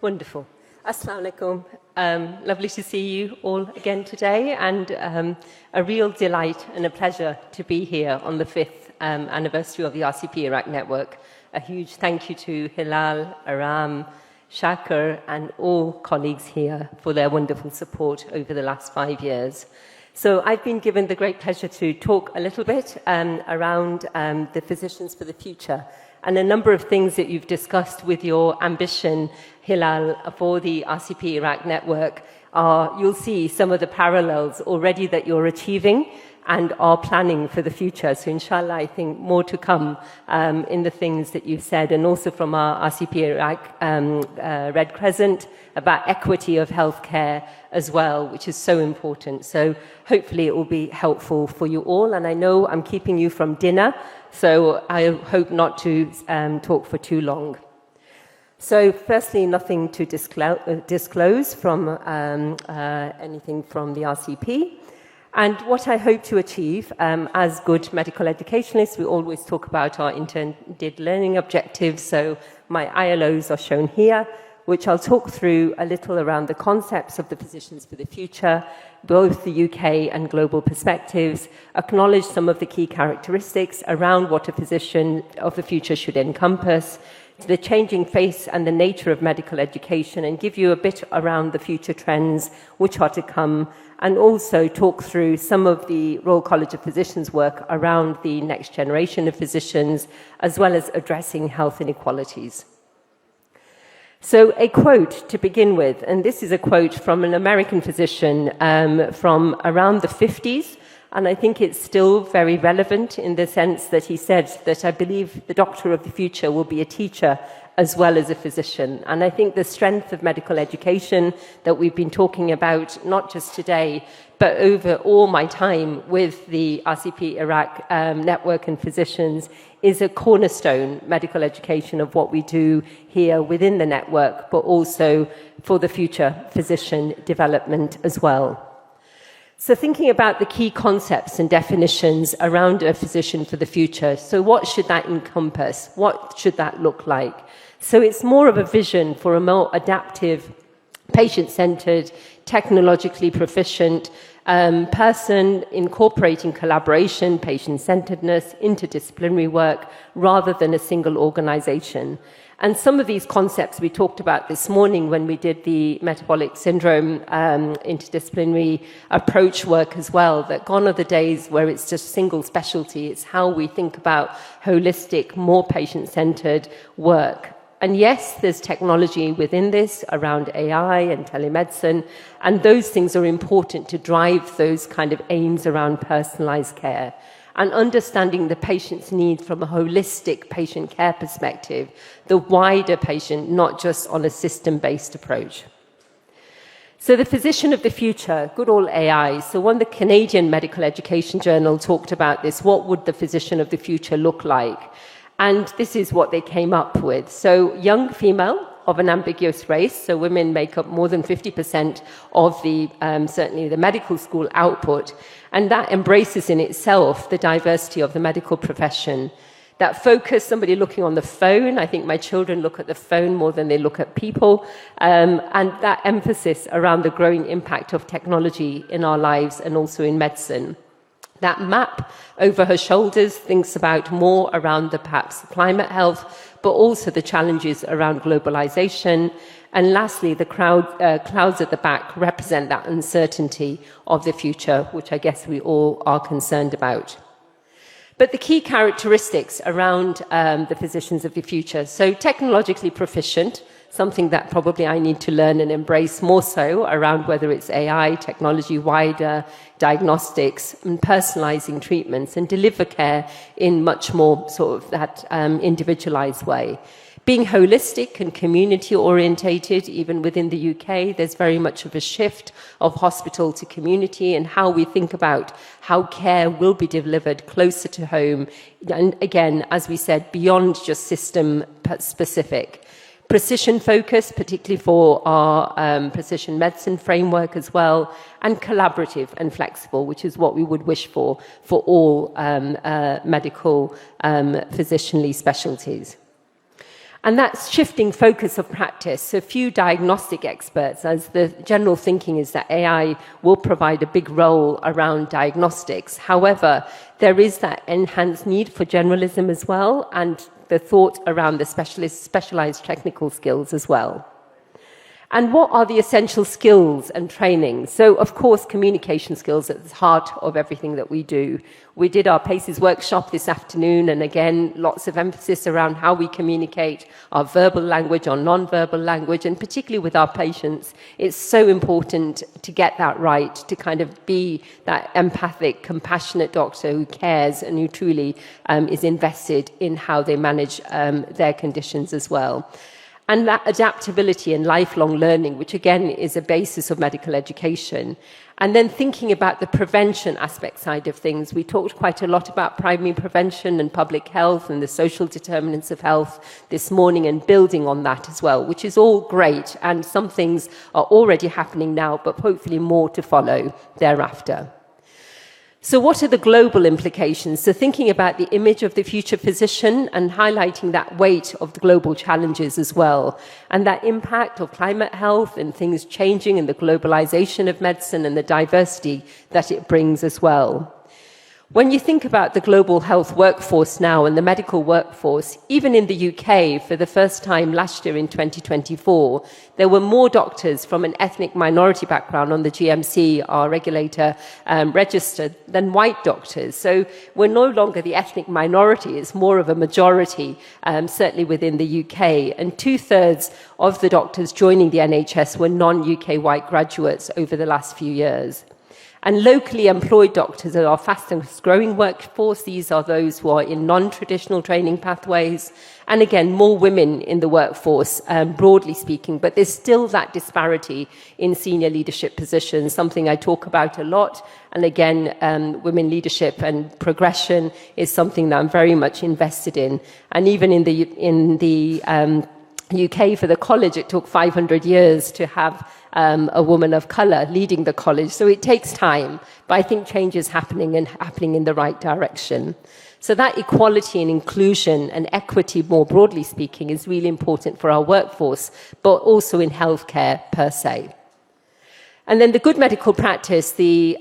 Wonderful. Assalamu alaikum. Lovely to see you all again today, and a real delight and a pleasure to be here on the 5th anniversary of the RCP Iraq Network. A huge thank you to Hilal, Aram, Shakir, and all colleagues here for their wonderful support over the last 5 years. So I've been given the great pleasure to talk a little bit around the Physicians for the Future, and a number of things that you've discussed with your ambition, Hilal, for the RCP Iraq Network you'll see some of the parallels already that you're achieving and are planning for the future. So inshallah, I think more to come in the things that you've said, and also from our RCP Iraq Red Crescent about equity of healthcare as well, which is so important. So hopefully it will be helpful for you all. And I know I'm keeping you from dinner, so I hope not to talk for too long. So firstly, nothing to disclose from anything from the RCP. And what I hope to achieve as good medical educationalists, we always talk about our intended learning objectives. So my ILOs are shown here, which I'll talk through a little around the concepts of the Physicians for the Future, both the UK and global perspectives, acknowledge some of the key characteristics around what a physician of the future should encompass, the changing face and the nature of medical education, and give you a bit around the future trends which are to come, and also talk through some of the Royal College of Physicians work around the next generation of physicians, as well as addressing health inequalities. So a quote to begin with, and this is a quote from an American physician from around the 50s, and I think it's still very relevant in the sense that he said that I believe the doctor of the future will be a teacher as well as a physician. And I think the strength of medical education that we've been talking about, not just today, but over all my time with the RCP Iraq Network and physicians, is a cornerstone medical education of what we do here within the network, but also for the future physician development as well. So thinking about the key concepts and definitions around a physician for the future. So what should that encompass? What should that look like? So it's more of a vision for a more adaptive, patient-centered, technologically proficient person, incorporating collaboration, patient-centeredness, interdisciplinary work, rather than a single organization. And some of these concepts we talked about this morning when we did the metabolic syndrome interdisciplinary approach work as well, that gone are the days where it's just single specialty. It's how we think about holistic, more patient-centered work. And yes, there's technology within this around AI and telemedicine, and those things are important to drive those kind of aims around personalized care. And understanding the patient's needs from a holistic patient care perspective, the wider patient, not just on a system-based approach. So the physician of the future, good old AI. So one, the Canadian Medical Education Journal talked about this. What would the physician of the future look like? And this is what they came up with. So young female of an ambiguous race, so women make up more than 50% of the, certainly the medical school output, and that embraces in itself the diversity of the medical profession. That focus, somebody looking on the phone, I think my children look at the phone more than they look at people, and that emphasis around the growing impact of technology in our lives and also in medicine. That map over her shoulders thinks about more around the perhaps climate health, but also the challenges around globalization. And lastly, the clouds at the back represent that uncertainty of the future, which I guess we all are concerned about. But the key characteristics around the physicians of the future. So technologically proficient, something that probably I need to learn and embrace more so around whether it's AI, technology, wider diagnostics, and personalizing treatments, and deliver care in much more sort of that individualized way. Being holistic and community orientated, even within the UK, there's very much of a shift of hospital to community and how we think about how care will be delivered closer to home. And again, as we said, beyond just system specific. Precision focus, particularly for our precision medicine framework as well, and collaborative and flexible, which is what we would wish for all medical physicianly specialties. And that's shifting focus of practice. So few diagnostic experts, as the general thinking is that AI will provide a big role around diagnostics. However, there is that enhanced need for generalism as well, and the thought around the specialized technical skills as well. And what are the essential skills and training? So, of course, communication skills at the heart of everything that we do. We did our PACES workshop this afternoon, and again, lots of emphasis around how we communicate our verbal language, our non-verbal language, and particularly with our patients. It's so important to get that right, to kind of be that empathic, compassionate doctor who cares and who truly is invested in how they manage their conditions as well. And that adaptability and lifelong learning, which again is a basis of medical education. And then thinking about the prevention aspect side of things. We talked quite a lot about primary prevention and public health and the social determinants of health this morning, and building on that as well, which is all great. And some things are already happening now, but hopefully more to follow thereafter. So what are the global implications? So thinking about the image of the future physician and highlighting that weight of the global challenges as well, and that impact of climate health and things changing and the globalization of medicine and the diversity that it brings as well. When you think about the global health workforce now and the medical workforce, even in the UK, for the first time last year in 2024, there were more doctors from an ethnic minority background on the GMC, our regulator, registered than white doctors. So we're no longer the ethnic minority, it's more of a majority, certainly within the UK. And 2/3 of the doctors joining the NHS were non-UK white graduates over the last few years. And locally employed doctors are our fastest growing workforce. These are those who are in non-traditional training pathways. And again, more women in the workforce, broadly speaking, but there's still that disparity in senior leadership positions, something I talk about a lot. And again, women leadership and progression is something that I'm very much invested in. And even in the UK, for the college, it took 500 years to have a woman of colour leading the college. So it takes time, but I think change is happening and happening in the right direction. So that equality and inclusion and equity, more broadly speaking, is really important for our workforce, but also in healthcare per se. And then the good medical practice, the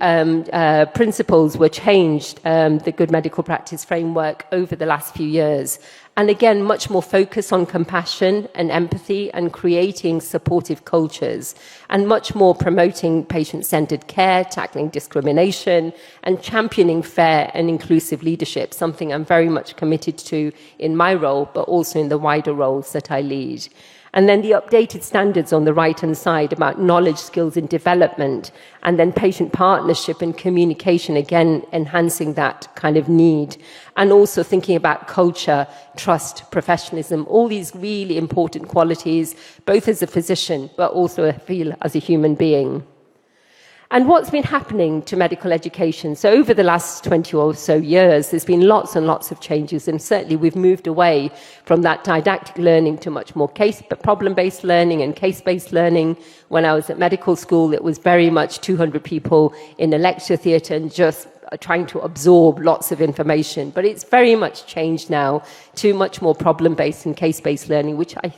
principles were changed, the good medical practice framework over the last few years. And again, much more focus on compassion and empathy and creating supportive cultures, and much more promoting patient-centered care, tackling discrimination, and championing fair and inclusive leadership, something I'm very much committed to in my role, but also in the wider roles that I lead. And then the updated standards on the right-hand side about knowledge, skills, and development, and then patient partnership and communication, again, enhancing that kind of need. And also thinking about culture, trust, professionalism, all these really important qualities, both as a physician, but also I feel as a human being. And what's been happening to medical education? So over the last 20 or so years, there's been lots and lots of changes, and certainly we've moved away from that didactic learning to much more problem-based learning and case-based learning. When I was at medical school, it was very much 200 people in a lecture theatre and just trying to absorb lots of information. But it's very much changed now to much more problem-based and case-based learning, which I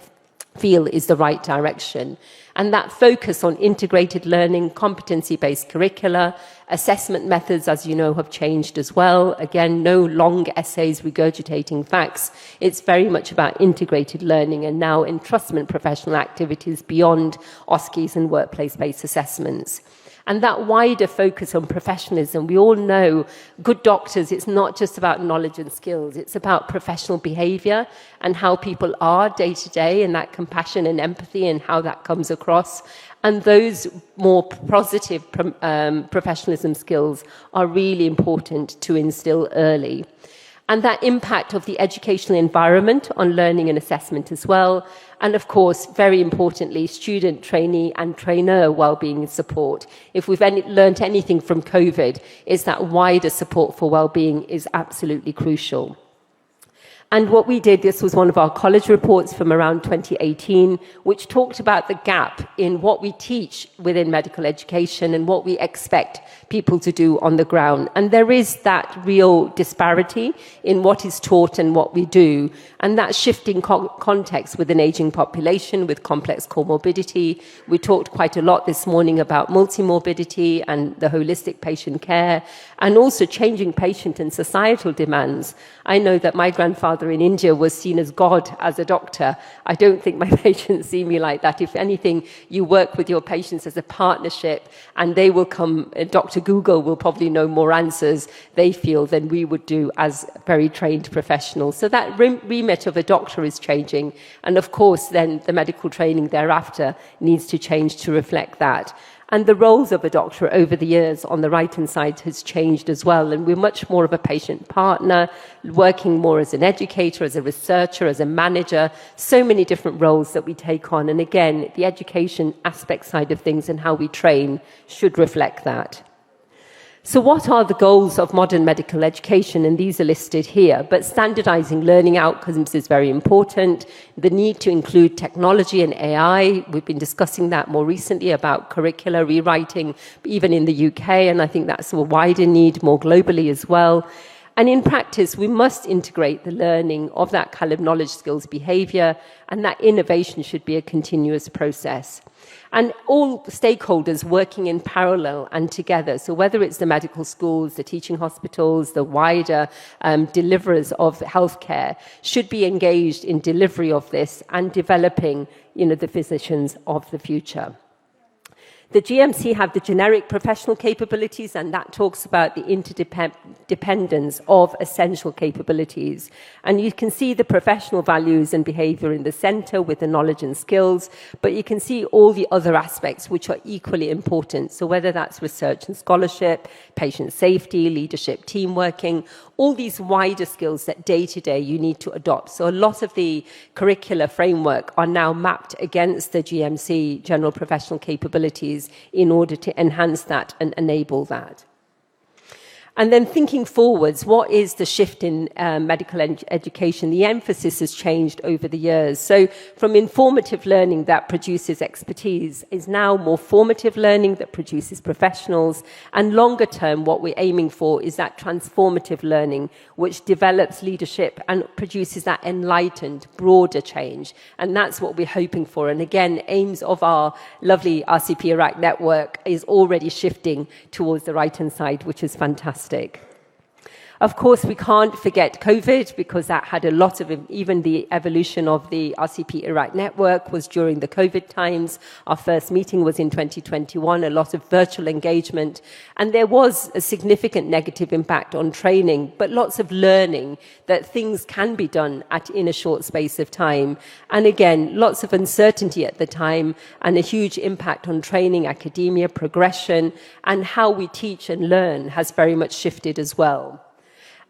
feel is the right direction. And that focus on integrated learning, competency-based curricula, assessment methods, as you know, have changed as well. Again, no long essays regurgitating facts. It's very much about integrated learning and now entrustment professional activities beyond OSCEs and workplace-based assessments. And that wider focus on professionalism, we all know good doctors, it's not just about knowledge and skills, it's about professional behaviour and how people are day to day, and that compassion and empathy and how that comes across. And those more positive professionalism skills are really important to instill early. And that impact of the educational environment on learning and assessment as well. And of course, very importantly, student, trainee and trainer wellbeing and support. If we've learned anything from COVID, is that wider support for wellbeing is absolutely crucial. And what we did, this was one of our college reports from around 2018, which talked about the gap in what we teach within medical education and what we expect people to do on the ground. And there is that real disparity in what is taught and what we do, and that shifting context with an aging population, with complex comorbidity. We talked quite a lot this morning about multimorbidity and the holistic patient care, and also changing patient and societal demands. I know that my grandfather in India was seen as God as a doctor. I don't think my patients see me like that. If anything, you work with your patients as a partnership, and they will come, Dr. Google will probably know more answers, they feel, than we would do as very trained professionals. So that remit of a doctor is changing. And of course, then the medical training thereafter needs to change to reflect that. And the roles of a doctor over the years on the right-hand side has changed as well. And we're much more of a patient partner, working more as an educator, as a researcher, as a manager, so many different roles that we take on. And again, the education aspect side of things and how we train should reflect that. So what are the goals of modern medical education? And these are listed here. But standardizing learning outcomes is very important. The need to include technology and AI. We've been discussing that more recently about curricula rewriting, even in the UK. And I think that's a wider need more globally as well. And in practice, we must integrate the learning of that kind of knowledge, skills, behavior, and that innovation should be a continuous process. And all stakeholders working in parallel and together. So whether it's the medical schools, the teaching hospitals, the wider deliverers of healthcare should be engaged in delivery of this and developing, the physicians of the future. The GMC have the generic professional capabilities, and that talks about the interdependence of essential capabilities. And you can see the professional values and behavior in the center with the knowledge and skills, but you can see all the other aspects which are equally important. So whether that's research and scholarship, patient safety, leadership, team working, all these wider skills that day to day you need to adopt. So a lot of the curricular framework are now mapped against the GMC, general professional capabilities, in order to enhance that and enable that. And then thinking forwards, what is the shift in medical education? The emphasis has changed over the years. So from informative learning that produces expertise is now more formative learning that produces professionals. And longer term, what we're aiming for is that transformative learning, which develops leadership and produces that enlightened, broader change. And that's what we're hoping for. And again, aims of our lovely RCP Iraq Network is already shifting towards the right-hand side, which is fantastic. Of course, we can't forget COVID, because that had a lot of, even the evolution of the RCP Iraq Network was during the COVID times. Our first meeting was in 2021, a lot of virtual engagement. And there was a significant negative impact on training, but lots of learning that things can be done in a short space of time. And again, lots of uncertainty at the time and a huge impact on training, academia, progression, and how we teach and learn has very much shifted as well.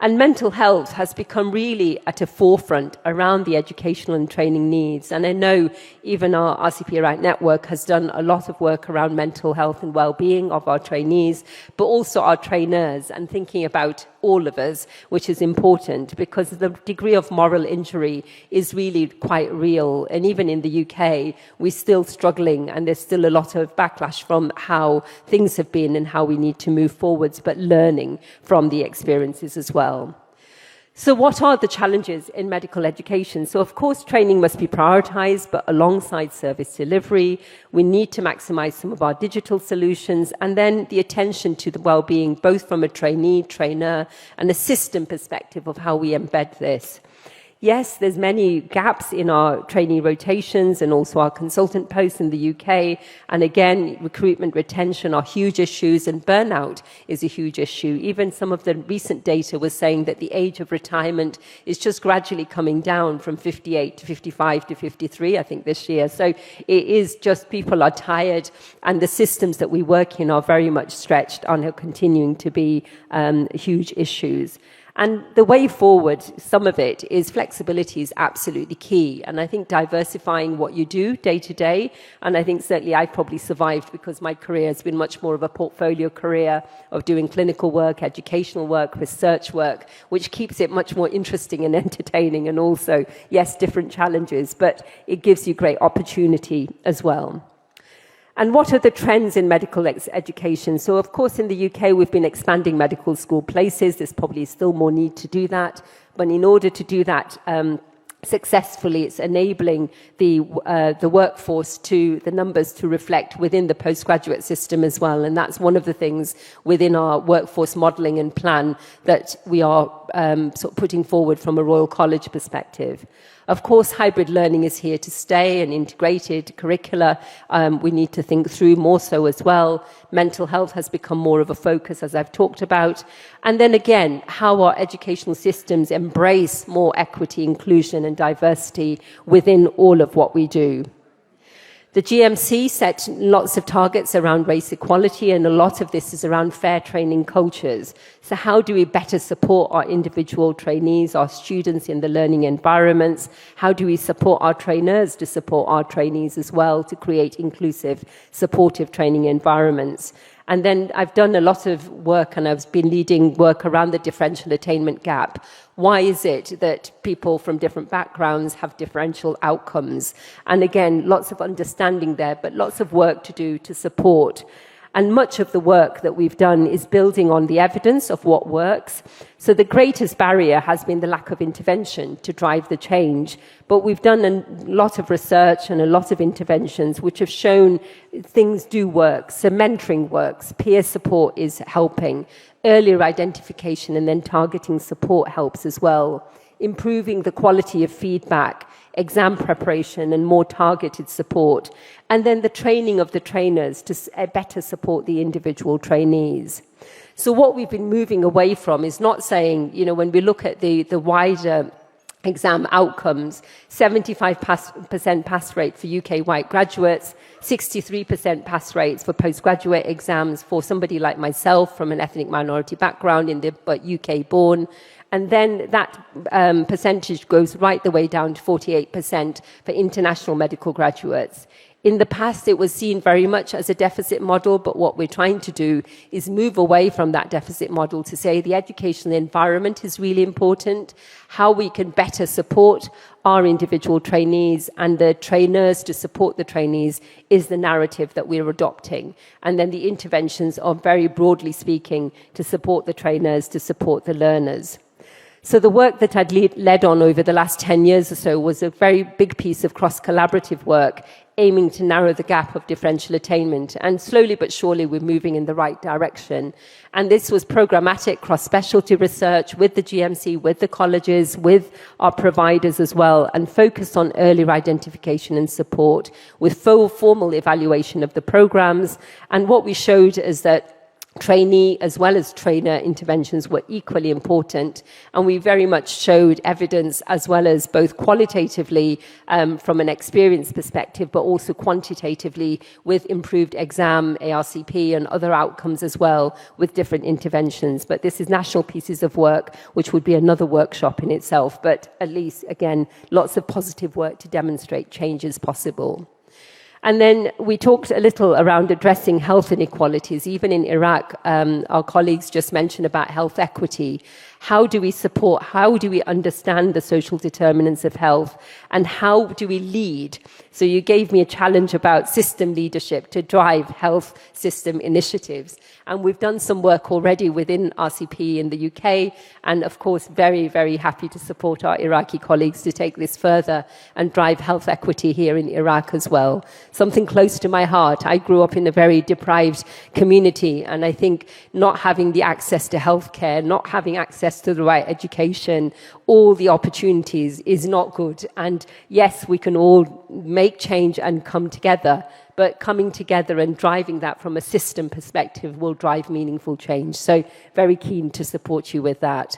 And mental health has become really at a forefront around the educational and training needs. And I know even our RCP Iraq Network has done a lot of work around mental health and well-being of our trainees, but also our trainers, and thinking about all of us, which is important because the degree of moral injury is really quite real. And even in the UK, we're still struggling, and there's still a lot of backlash from how things have been and how we need to move forwards, but learning from the experiences as well. So what are the challenges in medical education? So of course, training must be prioritized, but alongside service delivery, we need to maximize some of our digital solutions, and then the attention to the well-being, both from a trainee, trainer, and a system perspective of how we embed this. Yes, there's many gaps in our trainee rotations and also our consultant posts in the UK. And again, recruitment, retention are huge issues, and burnout is a huge issue. Even some of the recent data was saying that the age of retirement is just gradually coming down from 58 to 55 to 53, I think, this year. So it is just people are tired, and the systems that we work in are very much stretched and are continuing to be huge issues. And the way forward, some of it is flexibility is absolutely key. And I think diversifying what you do day to day, and I think certainly I've probably survived because my career has been much more of a portfolio career of doing clinical work, educational work, research work, which keeps it much more interesting and entertaining, and also, yes, different challenges, but it gives you great opportunity as well. And what are the trends in medical education? So, of course, in the UK, we've been expanding medical school places. There's probably still more need to do that. But in order to do that successfully, it's enabling the workforce the numbers to reflect within the postgraduate system as well. And that's one of the things within our workforce modelling and plan that we are sort of putting forward from a Royal College perspective. Of course, hybrid learning is here to stay, and integrated curricula we need to think through more so as well. Mental health has become more of a focus, as I've talked about. And then again, how our educational systems embrace more equity, inclusion and diversity within all of what we do. The GMC set lots of targets around race equality, and a lot of this is around fair training cultures. So how do we better support our individual trainees, our students in the learning environments? How do we support our trainers to support our trainees as well, to create inclusive, supportive training environments? And then I've done a lot of work, and I've been leading work around the differential attainment gap. Why is it that people from different backgrounds have differential outcomes? And again, lots of understanding there, but lots of work to do to support. And much of the work that we've done is building on the evidence of what works. So the greatest barrier has been the lack of intervention to drive the change. But we've done a lot of research and a lot of interventions which have shown things do work. So mentoring works, peer support is helping, earlier identification and then targeting support helps as well. Improving the quality of feedback, exam preparation and more targeted support, and then the training of the trainers to better support the individual trainees. So what we've been moving away from is not saying, you know, when we look at the wider exam outcomes, 75% pass rate for UK white graduates, 63% pass rates for postgraduate exams for somebody like myself from an ethnic minority background but UK born. And then that percentage goes right the way down to 48% for international medical graduates. In the past, it was seen very much as a deficit model, but what we're trying to do is move away from that deficit model to say the educational environment is really important, how we can better support our individual trainees and the trainers to support the trainees is the narrative that we're adopting. And then the interventions are very broadly speaking to support the trainers, to support the learners. So the work that I'd led on over the last 10 years or so was a very big piece of cross-collaborative work aiming to narrow the gap of differential attainment. And slowly but surely, we're moving in the right direction. And this was programmatic cross-specialty research with the GMC, with the colleges, with our providers as well, and focused on earlier identification and support with full formal evaluation of the programs. And what we showed is that trainee as well as trainer interventions were equally important, and we very much showed evidence as well as both qualitatively from an experience perspective, but also quantitatively with improved exam, ARCP and other outcomes as well with different interventions. But this is national pieces of work, which would be another workshop in itself, but at least, again, lots of positive work to demonstrate change is possible. And then we talked a little around addressing health inequalities. Even in Iraq, our colleagues just mentioned about health equity. How do we support, how do we understand the social determinants of health, and how do we lead? So you gave me a challenge about system leadership to drive health system initiatives. And we've done some work already within RCP in the UK, and of course, very, very happy to support our Iraqi colleagues to take this further and drive health equity here in Iraq as well. Something close to my heart. I grew up in a very deprived community, and I think not having the access to healthcare, not having access to the right education, all the opportunities is not good. And yes, we can all make change and come together, but coming together and driving that from a system perspective will drive meaningful change. So very keen to support you with that.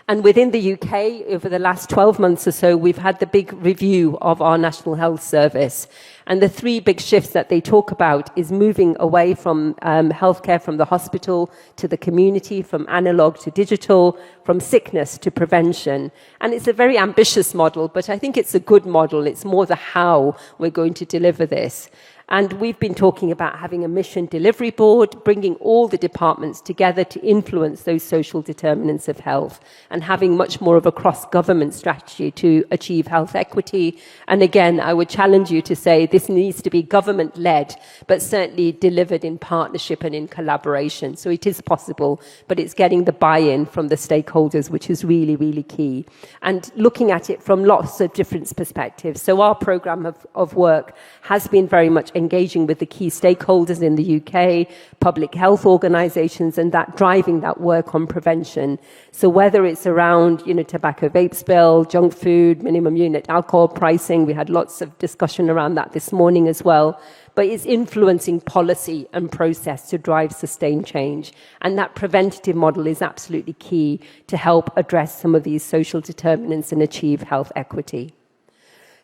And within the UK, over the last 12 months or so, we've had the big review of our National Health Service. And the three big shifts that they talk about is moving away from healthcare from the hospital to the community, from analog to digital, from sickness to prevention. And it's a very ambitious model, but I think it's a good model. It's more the how we're going to deliver this. And we've been talking about having a mission delivery board, bringing all the departments together to influence those social determinants of health, and having much more of a cross-government strategy to achieve health equity. And again, I would challenge you to say this needs to be government-led, but certainly delivered in partnership and in collaboration. So it is possible, but it's getting the buy-in from the stakeholders, which is really, really key. And looking at it from lots of different perspectives. So our programme of work has been very much engaging with the key stakeholders in the UK, public health organisations, and that driving that work on prevention. So whether it's around, tobacco vape spill, junk food, minimum unit alcohol pricing, we had lots of discussion around that this morning as well, but it's influencing policy and process to drive sustained change. And that preventative model is absolutely key to help address some of these social determinants and achieve health equity.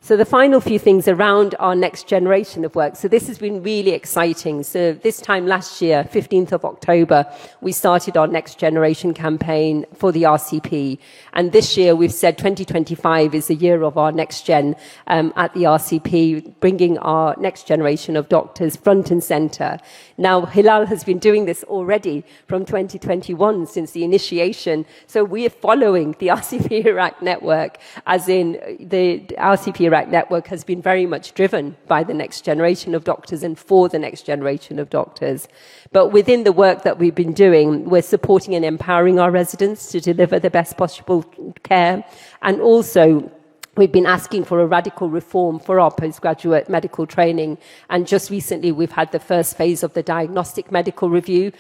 So the final few things around our next generation of work. So this has been really exciting. So this time last year, 15th of October, we started our next generation campaign for the RCP. And this year we've said 2025 is the year of our next gen at the RCP, bringing our next generation of doctors front and centre. Now, Hilal has been doing this already from 2021 since the initiation. So we are following the RCP Iraq Network, as in the RCP Iraq Network has been very much driven by the next generation of doctors and for the next generation of doctors. But within the work that we've been doing, we're supporting and empowering our residents to deliver the best possible care, and also we've been asking for a radical reform for our postgraduate medical training. And just recently, we've had the first phase of the diagnostic medical review,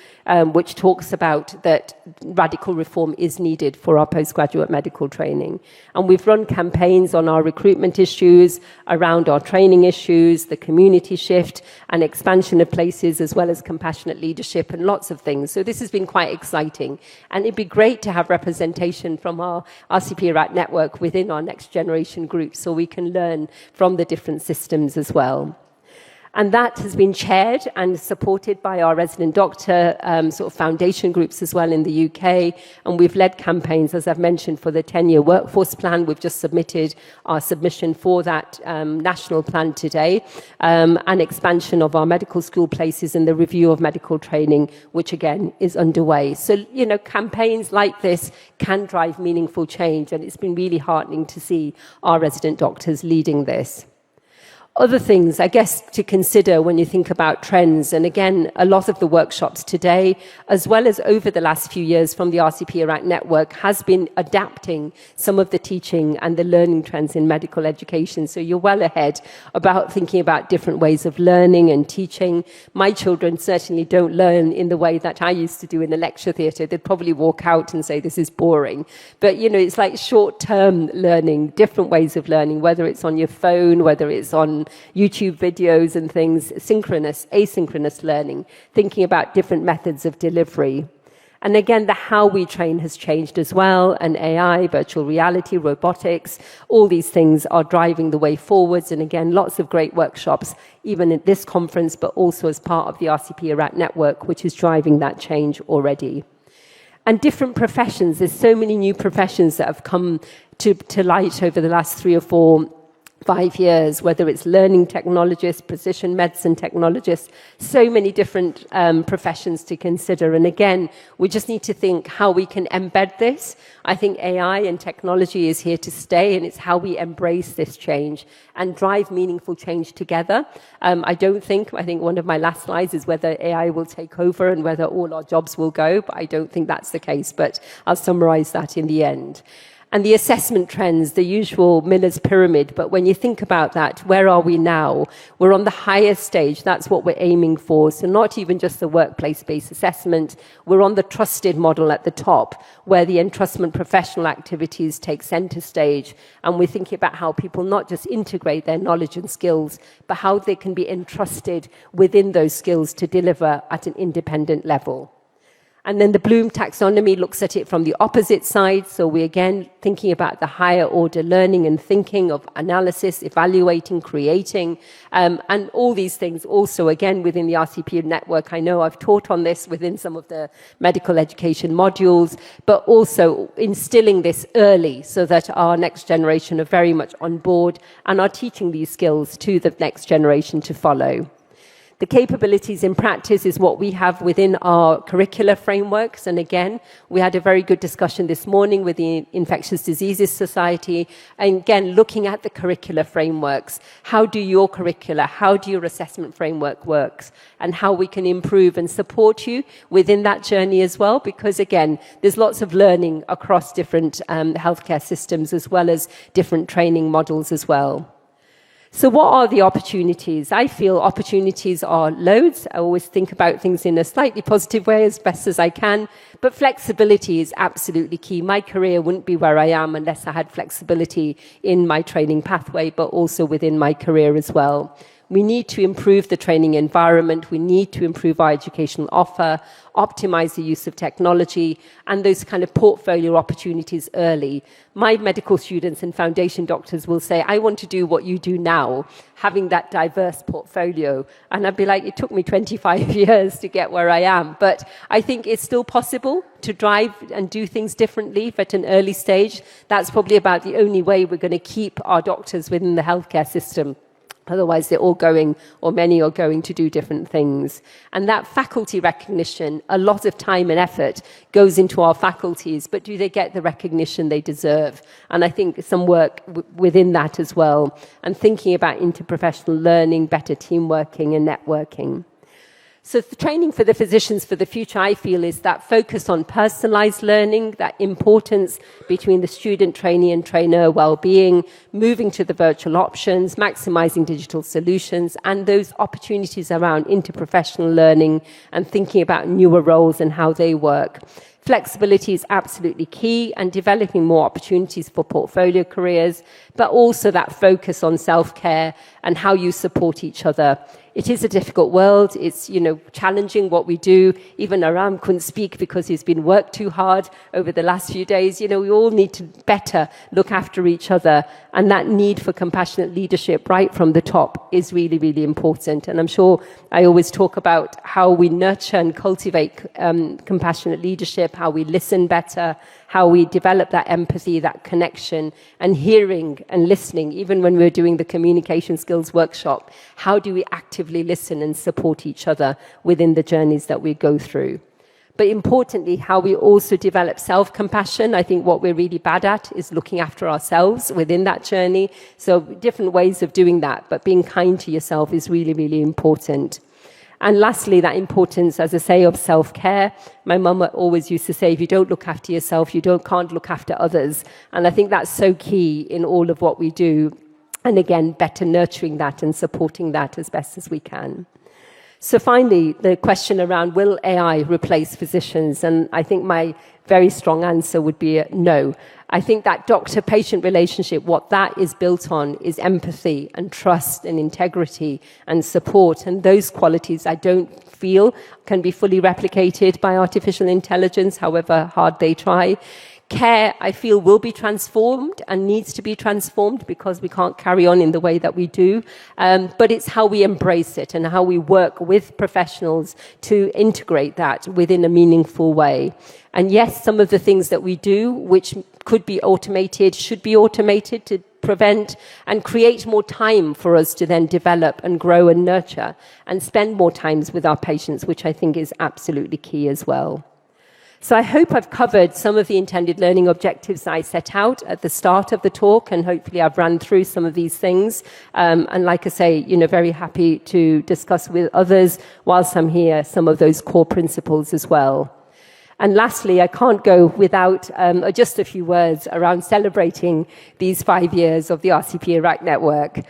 which talks about that radical reform is needed for our postgraduate medical training. And we've run campaigns on our recruitment issues, around our training issues, the community shift and expansion of places, as well as compassionate leadership and lots of things. So this has been quite exciting. And it'd be great to have representation from our RCP Iraq network within our next generation groups, so we can learn from the different systems as well. And that has been chaired and supported by our resident doctor foundation groups as well in the UK. And we've led campaigns, as I've mentioned, for the 10-year workforce plan. We've just submitted our submission for that national plan today, and expansion of our medical school places and the review of medical training, which again is underway. So, campaigns like this can drive meaningful change, and it's been really heartening to see our resident doctors leading this. Other things, I guess, to consider when you think about trends, and again, a lot of the workshops today, as well as over the last few years from the RCP Iraq Network, has been adapting some of the teaching and the learning trends in medical education. So you're well ahead about thinking about different ways of learning and teaching. My children certainly don't learn in the way that I used to do in the lecture theatre. They'd probably walk out and say, this is boring. But, it's like short-term learning, different ways of learning, whether it's on your phone, whether it's on YouTube videos and things, synchronous, asynchronous learning, thinking about different methods of delivery. And again, the how we train has changed as well, and AI, virtual reality, robotics, all these things are driving the way forwards. And again, lots of great workshops, even at this conference, but also as part of the RCP Iraq Network, which is driving that change already. And different professions, there's so many new professions that have come to light over the last 3 or 5 years, whether it's learning technologists, precision medicine technologists, so many different professions to consider. And again, we just need to think how we can embed this. I think AI and technology is here to stay, and it's how we embrace this change and drive meaningful change together. I think one of my last slides is whether AI will take over and whether all our jobs will go, but I don't think that's the case, but I'll summarize that in the end. And the assessment trends, the usual Miller's pyramid, but when you think about that, where are we now? We're on the highest stage, that's what we're aiming for. So not even just the workplace-based assessment, we're on the trusted model at the top, where the entrustment professional activities take center stage, and we're thinking about how people not just integrate their knowledge and skills, but how they can be entrusted within those skills to deliver at an independent level. And then the Bloom taxonomy looks at it from the opposite side. So we're again thinking about the higher order learning and thinking of analysis, evaluating, creating, and all these things also again within the RCP network. I know I've taught on this within some of the medical education modules, but also instilling this early so that our next generation are very much on board and are teaching these skills to the next generation to follow. The capabilities in practice is what we have within our curricular frameworks. And again, we had a very good discussion this morning with the Infectious Diseases Society. And again, looking at the curricular frameworks. How do your curricula, how do your assessment framework works? And how we can improve and support you within that journey as well. Because again, there's lots of learning across different healthcare systems as well as different training models as well. So what are the opportunities? I feel opportunities are loads. I always think about things in a slightly positive way as best as I can, but flexibility is absolutely key. My career wouldn't be where I am unless I had flexibility in my training pathway, but also within my career as well. We need to improve the training environment. We need to improve our educational offer, optimize the use of technology, and those kind of portfolio opportunities early. My medical students and foundation doctors will say, I want to do what you do now, having that diverse portfolio. And I'd be like, it took me 25 years to get where I am. But I think it's still possible to drive and do things differently at an early stage. That's probably about the only way we're going to keep our doctors within the healthcare system. Otherwise, they're all going, or many are going to do different things. And that faculty recognition, a lot of time and effort goes into our faculties, but do they get the recognition they deserve? And I think some work within that as well, and thinking about interprofessional learning, better team working and networking. So the training for the physicians for the future, I feel, is that focus on personalized learning, that importance between the student, trainee and trainer well-being, moving to the virtual options, maximizing digital solutions, and those opportunities around interprofessional learning and thinking about newer roles and how they work. Flexibility is absolutely key, and developing more opportunities for portfolio careers, but also that focus on self-care and how you support each other. It is a difficult world. It's, challenging what we do. Even Aram couldn't speak because he's been worked too hard over the last few days. We all need to better look after each other. And that need for compassionate leadership right from the top is really, really important. And I'm sure I always talk about how we nurture and cultivate compassionate leadership, how we listen better, how we develop that empathy, that connection, and hearing and listening. Even when we're doing the communication skills workshop, how do we actively listen and support each other within the journeys that we go through? But importantly, how we also develop self-compassion. I think what we're really bad at is looking after ourselves within that journey. So different ways of doing that, but being kind to yourself is really, really important. And lastly, that importance, as I say, of self-care. My mum always used to say, if you don't look after yourself, you can't look after others. And I think that's so key in all of what we do. And again, better nurturing that and supporting that as best as we can. So finally, the question around, will AI replace physicians? And I think my very strong answer would be no. I think that doctor-patient relationship, what that is built on is empathy and trust and integrity and support. And those qualities I don't feel can be fully replicated by artificial intelligence, however hard they try. Care, I feel, will be transformed and needs to be transformed because we can't carry on in the way that we do. But it's how we embrace it and how we work with professionals to integrate that within a meaningful way. And yes, some of the things that we do, which could be automated, should be automated to prevent and create more time for us to then develop and grow and nurture and spend more times with our patients, which I think is absolutely key as well. So I hope I've covered some of the intended learning objectives I set out at the start of the talk, and hopefully I've run through some of these things. And like I say, very happy to discuss with others whilst I'm here some of those core principles as well. And lastly, I can't go without just a few words around celebrating these 5 years of the RCP Iraq Network.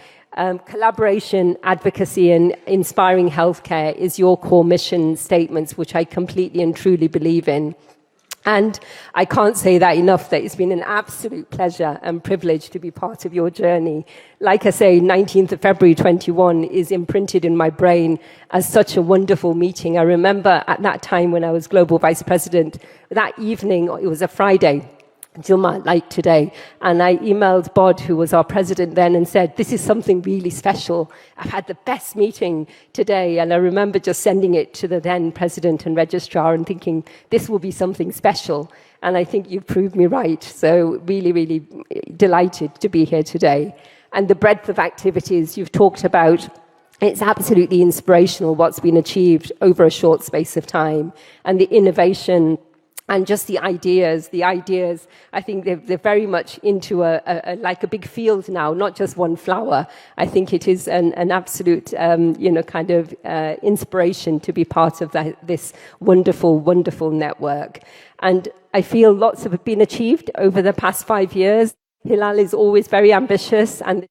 Collaboration, advocacy, and inspiring healthcare is your core mission statements, which I completely and truly believe in. And I can't say that enough, that it's been an absolute pleasure and privilege to be part of your journey. Like I say, 19th of February 21 is imprinted in my brain as such a wonderful meeting. I remember at that time when I was Global Vice President, that evening, it was a Friday, Jummah, like today, and I emailed Bod, who was our president then, and said, this is something really special. I've had the best meeting today. And I remember just sending it to the then president and registrar and thinking, this will be something special. And I think you've proved me right. So really, really delighted to be here today. And the breadth of activities you've talked about, it's absolutely inspirational what's been achieved over a short space of time. And the innovation and just the ideas, I think they're very much into like a big field now, not just one flower. I think it is an absolute, kind of inspiration to be part of this wonderful, wonderful network. And I feel lots have been achieved over the past 5 years. Hilal is always very ambitious and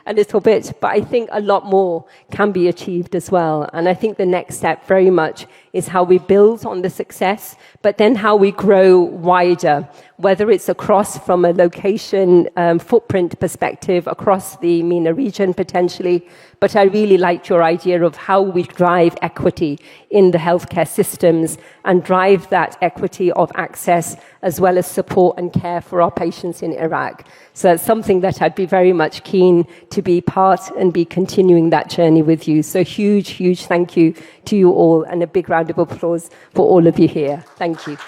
a little bit, but I think a lot more can be achieved as well. And I think the next step very much is how we build on the success, but then how we grow wider, whether it's across from a location footprint perspective across the MENA region potentially. But I really liked your idea of how we drive equity in the healthcare systems and drive that equity of access as well as support and care for our patients in Iraq. So it's something that I'd be very much keen to be part and be continuing that journey with you. So huge, huge thank you to you all, and a big round of applause for all of you here. Thank you.